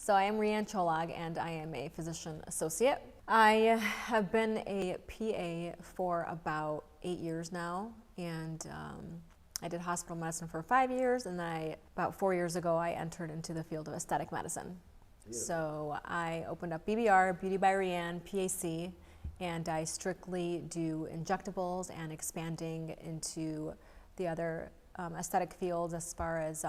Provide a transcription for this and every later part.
So I am Reanne and I am a physician associate. I have been a PA for about 8 years now, and I did hospital medicine for 5 years, and then about 4 years ago I entered into the field of aesthetic medicine. Yeah. So I opened up BBR, Beauty by Reanne, PAC, and I strictly do injectables and expanding into the other aesthetic fields as far as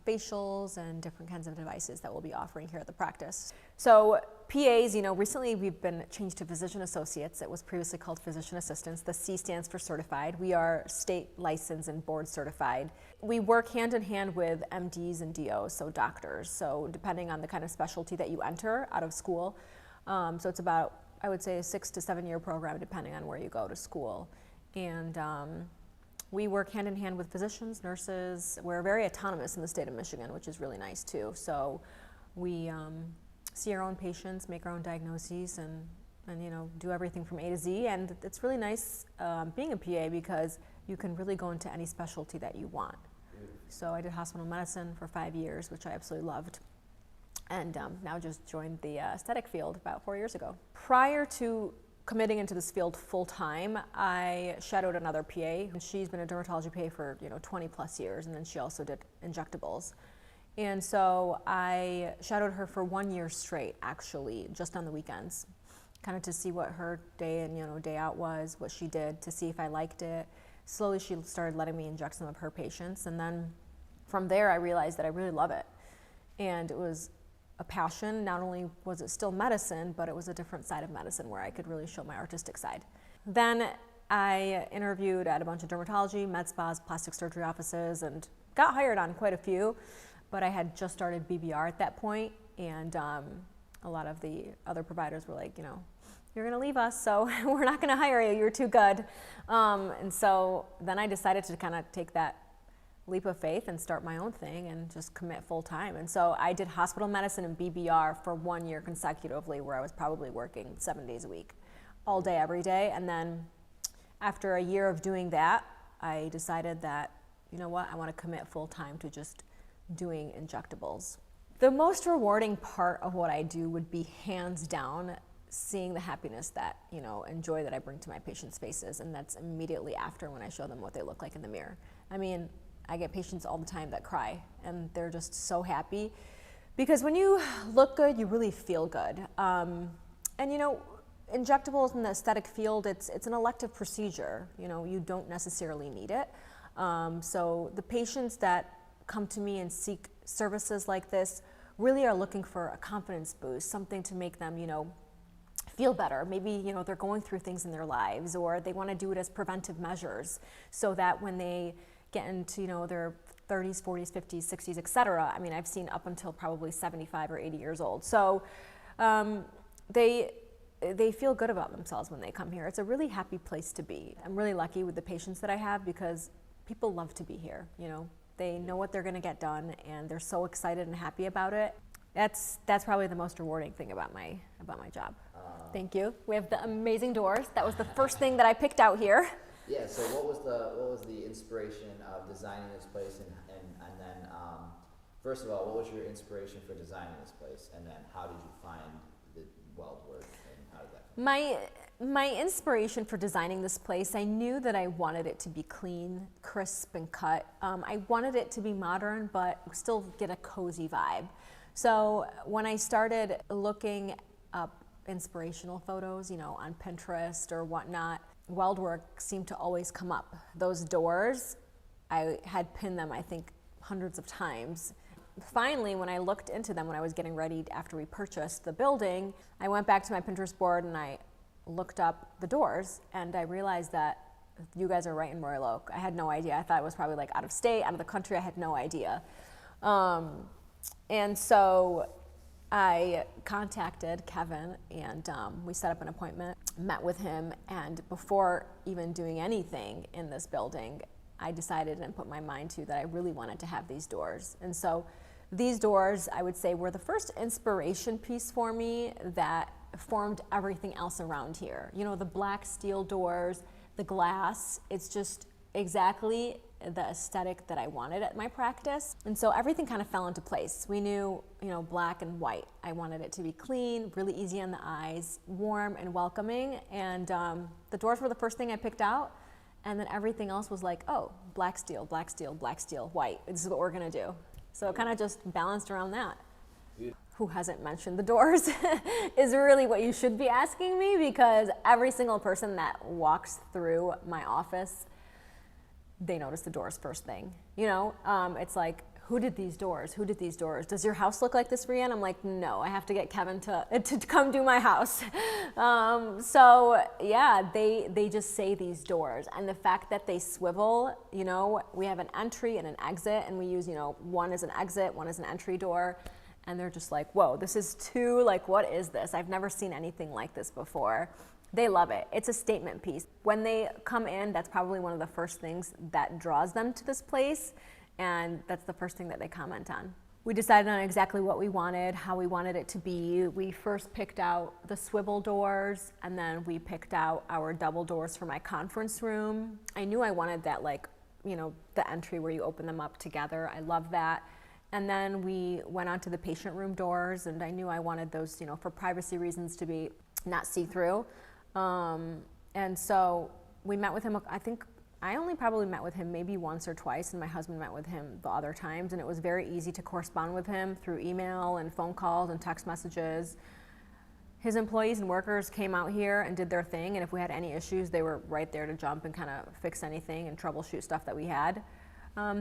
facials and different kinds of devices that we'll be offering here at the practice. So PAs, recently we've been changed to physician associates. It was previously called physician assistants. The C stands for certified. We are state licensed and board certified. We work hand in hand with MDs and DOs, so doctors. So depending on the kind of specialty that you enter out of school. So it's about, I would say, a 6 to 7 year program depending on where you go to school. And we work hand in hand with physicians, nurses. We're very autonomous in the state of Michigan, which is really nice too. So we see our own patients, make our own diagnoses, and do everything from A to Z. And it's really nice being a PA because you can really go into any specialty that you want. So I did hospital medicine for 5 years, which I absolutely loved. And now just joined the aesthetic field about 4 years ago. Prior to committing into this field full time, I shadowed another PA, and she's been a dermatology PA for 20 plus years, and then she also did injectables. And so I shadowed her for 1 year straight, actually, just on the weekends, kind of to see what her day in, day out was, what she did, to see if I liked it. Slowly she started letting me inject some of her patients, and then from there I realized that I really love it. And it was a passion. Not only was it still medicine, but it was a different side of medicine where I could really show my artistic side. Then I interviewed at a bunch of dermatology, med spas, plastic surgery offices, and got hired on quite a few, but I had just started BBR at that point, and a lot of the other providers were like, you're gonna leave us, so we're not gonna hire you, you're too good. And so then I decided to kind of take that leap of faith and start my own thing and just commit full time. And so I did hospital medicine and BBR for 1 year consecutively, where I was probably working 7 days a week, all day, every day. And then after a year of doing that, I decided that, I want to commit full time to just doing injectables. The most rewarding part of what I do would be hands down seeing the happiness that, and joy that I bring to my patients' faces. And that's immediately after, when I show them what they look like in the mirror. I mean, I get patients all the time that cry, and they're just so happy, because when you look good, you really feel good. And injectables in the aesthetic field, it's an elective procedure. You don't necessarily need it. So the patients that come to me and seek services like this really are looking for a confidence boost, something to make them, feel better. Maybe, they're going through things in their lives, or they want to do it as preventive measures, so that when they get into their 30s, 40s, 50s, 60s, etc. I mean, I've seen up until probably 75 or 80 years old. So they feel good about themselves when they come here. It's a really happy place to be. I'm really lucky with the patients that I have, because people love to be here. They know what they're going to get done, and they're so excited and happy about it. That's probably the most rewarding thing about my job. Thank you. We have the amazing doors. That was the first thing that I picked out here. Yeah. So what was the inspiration of designing this place, and then first of all, what was your inspiration for designing this place, and then how did you find the weld work, and how did that come? My inspiration for designing this place, I knew that I wanted it to be clean, crisp, and cut. I wanted it to be modern, but still get a cozy vibe. So when I started looking up inspirational photos, on Pinterest or whatnot, weld work seemed to always come up. Those doors, I had pinned them, I think, hundreds of times. Finally, when I looked into them when I was getting ready after we purchased the building, I went back to my Pinterest board and I looked up the doors, and I realized that you guys are right in Royal Oak. I had no idea. I thought it was probably like out of state, out of the country. I had no idea. And so I contacted Kevin, and we set up an appointment, met with him, and before even doing anything in this building, I decided and put my mind to that I really wanted to have these doors. And so these doors, I would say, were the first inspiration piece for me that formed everything else around here. The black steel doors, the glass, it's just exactly the aesthetic that I wanted at my practice. And so everything kind of fell into place. We knew, black and white. I wanted it to be clean, really easy on the eyes, warm and welcoming. And the doors were the first thing I picked out. And then everything else was like, oh, black steel, black steel, black steel, white. This is what we're gonna do. So it kind of just balanced around that. Who hasn't mentioned the doors is really what you should be asking me, because every single person that walks through my office, they notice the doors first thing. It's like, who did these doors? Who did these doors? Does your house look like this, Reanne? I'm like, no, I have to get Kevin to come do my house. So yeah, they just say these doors. And the fact that they swivel, we have an entry and an exit, and we use, one is an exit, one is an entry door. And they're just like, whoa, this is too, like, what is this? I've never seen anything like this before. They love it. It's a statement piece. When they come in, that's probably one of the first things that draws them to this place. And that's the first thing that they comment on. We decided on exactly what we wanted, how we wanted it to be. We first picked out the swivel doors, and then we picked out our double doors for my conference room. I knew I wanted that, like, the entry where you open them up together. I love that. And then we went on to the patient room doors, and I knew I wanted those, for privacy reasons, to be not see-through. And so we met with him. I think I only probably met with him maybe once or twice, and my husband met with him the other times, and it was very easy to correspond with him through email and phone calls and text messages. His employees and workers came out here and did their thing, and if we had any issues, they were right there to jump and kind of fix anything and troubleshoot stuff that we had.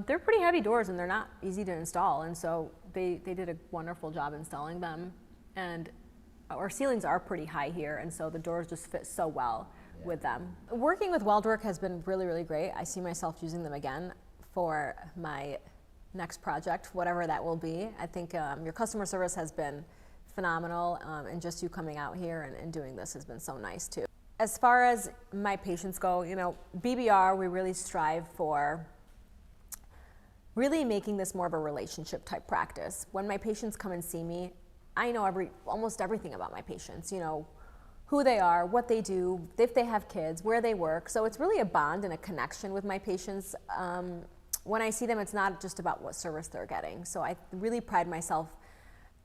They're pretty heavy doors, and they're not easy to install, and so they did a wonderful job installing them. And our ceilings are pretty high here, and so the doors just fit so well with them. Working with Weldwork has been really, really great. I see myself using them again for my next project, whatever that will be. I think your customer service has been phenomenal, and just you coming out here and doing this has been so nice too. As far as my patients go, BBR, we really strive for really making this more of a relationship type practice. When my patients come and see me, I know almost everything about my patients, who they are, what they do, if they have kids, where they work. So it's really a bond and a connection with my patients. When I see them, it's not just about what service they're getting. So I really pride myself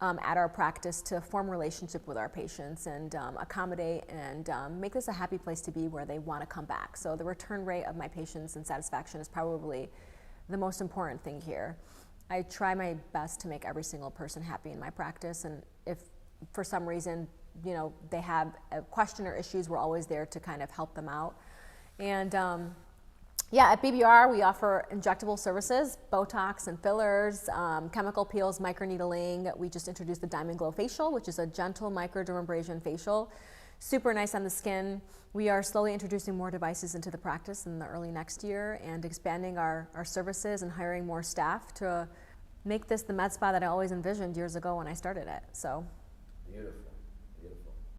at our practice to form a relationship with our patients and accommodate and make this a happy place to be where they want to come back. So the return rate of my patients and satisfaction is probably the most important thing here. I try my best to make every single person happy in my practice, and if for some reason, they have a question or issues, we're always there to kind of help them out. And at BBR, we offer injectable services, Botox and fillers, chemical peels, microneedling. We just introduced the Diamond Glow Facial, which is a gentle microdermabrasion facial. Super nice on the skin. We are slowly introducing more devices into the practice in the early next year and expanding our services and hiring more staff to make this the med spa that I always envisioned years ago when I started it. So beautiful.